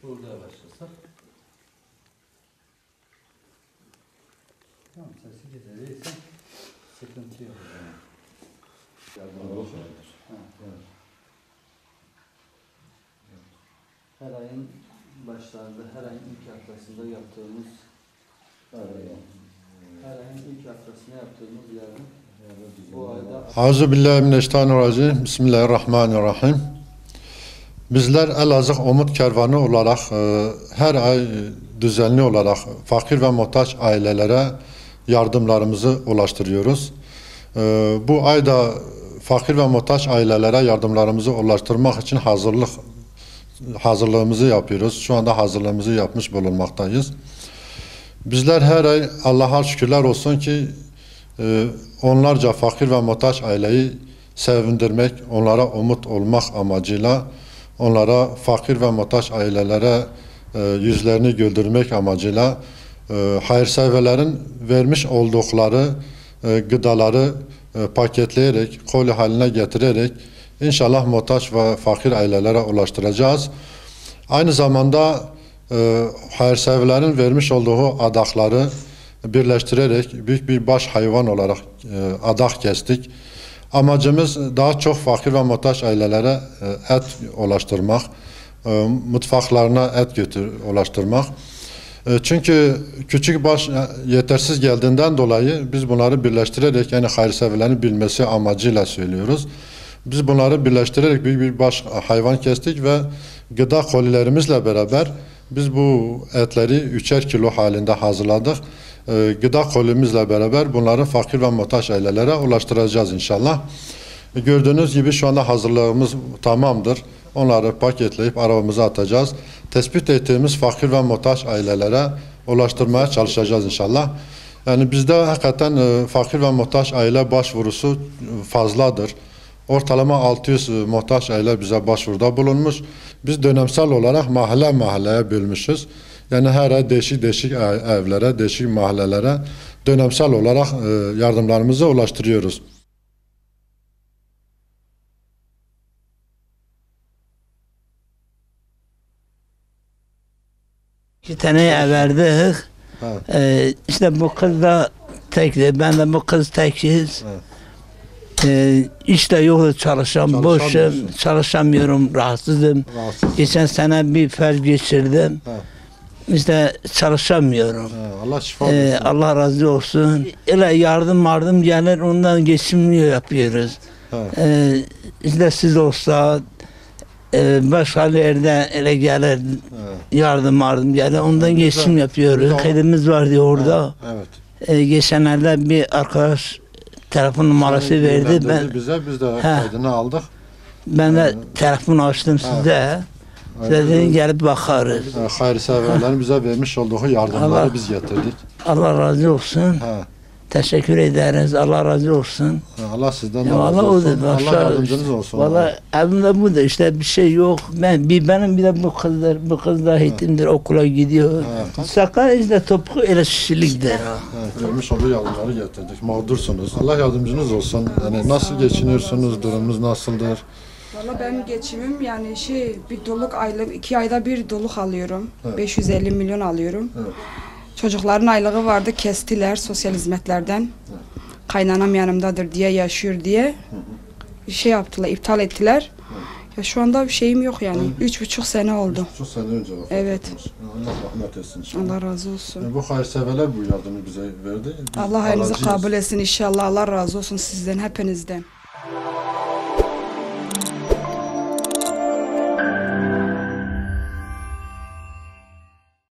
Burada başlasak. Tamam, sesi getirirsen sıkıntı yok. Her ayın başlarında, her ayın ilk haftasında yaptığımız yardım bu ayda. Euzubillahimineşşeytanirracim. Bismillahirrahmanirrahim. Bizler Elazığ Umut Kervanı olarak her ay düzenli olarak fakir ve muhtaç ailelere yardımlarımızı ulaştırıyoruz. Bu ayda fakir ve muhtaç ailelere yardımlarımızı ulaştırmak için hazırlığımızı yapıyoruz. Şu anda hazırlığımızı yapmış bulunmaktayız. Bizler her ay Allah'a şükürler olsun ki onlarca fakir ve muhtaç aileyi sevindirmek, onlara umut olmak amacıyla, onlara fakir ve muhtaç ailelere yüzlerini güldürmek amacıyla hayırseverlerin vermiş oldukları gıdaları paketleyerek, koli haline getirerek inşallah muhtaç ve fakir ailelere ulaştıracağız. Aynı zamanda hayırseverlerin vermiş olduğu adakları birleştirerek büyük bir baş hayvan olarak adak kestik. Amacımız daha çok fakir ve muhtaç ailelere et ulaştırmak, mutfaklarına et ulaştırmak. Çünkü küçük baş yetersiz geldiğinden dolayı biz bunları birleştirerek, yani hayırseverlerin bilmesi amacıyla söylüyoruz. Biz bunları birleştirerek büyük bir baş hayvan kestik ve gıda kolilerimizle beraber biz bu etleri 3'er kilo halinde hazırladık. Gıda kolimizle beraber bunları fakir ve muhtaç ailelere ulaştıracağız inşallah. Gördüğünüz gibi şu anda hazırlığımız tamamdır. Onları paketleyip arabamıza atacağız. Tespit ettiğimiz fakir ve muhtaç ailelere ulaştırmaya çalışacağız inşallah. Yani bizde hakikaten fakir ve muhtaç aile başvurusu fazladır. Ortalama 600 muhtaç aile bize başvuruda bulunmuş. Biz dönemsel olarak mahalle mahalleye bölmüşüz. Yani her ay değişik evlere, değişik mahallelere dönemsel olarak yardımlarımızı ulaştırıyoruz. İki tane verdik. İşte bu kız da tekti, ben de bu kız tekiz. İşte yoktu, boşum, çalışamıyorum, rahatsızım. Geçen sene bir felç geçirdim. İşte çalışamıyorum. Allah şifa versin. Allah razı olsun. Öyle yardım gelir, ondan geçimini yapıyoruz. İşte siz olsa başka yerde öyle gelir, yardım gelir, ondan geçim yapıyoruz. Kaydımız vardı orada. Evet. Geçenlerde bir arkadaş telefon numarası verdi. Biz de kaydını aldık. Ben de telefon açtım size. Size gelip bakarız. Hayırseverlerin bize vermiş olduğu yardımları biz getirdik. Allah razı olsun. Teşekkür ederiz. Allah razı olsun. Allah sizden de razı olsun. Allah yardımcınız olsun. Valla evimde bu da işte bir şey yok. Benim bir de bu kız da eğitimdir, okula gidiyor. Sakın işte topuk öyle şişiliktir. Vermiş olduğu yardımları getirdik. Mağdursunuz. Allah yardımcınız olsun. Yani nasıl geçiniyorsunuz? Durumunuz nasıldır? Valla benim geçimim yani bir doluk aylık, 2 ayda bir doluk alıyorum. 550 milyon alıyorum. Çocukların aylığı vardı, kestiler sosyal hizmetlerden. Kaynanam yanımdadır diye, yaşıyor diye. Yaptılar, iptal ettiler. Ya şu anda bir şeyim yok yani. 3,5 sene oldu. 3,5 sene önce vefat etmiş. Allah rahmet etsin inşallah. Allah razı olsun. Bu hayırseverler bu yardımı bize verdi. Allah hayrınızı kabul etsin inşallah. Allah razı olsun sizden, hepinizden.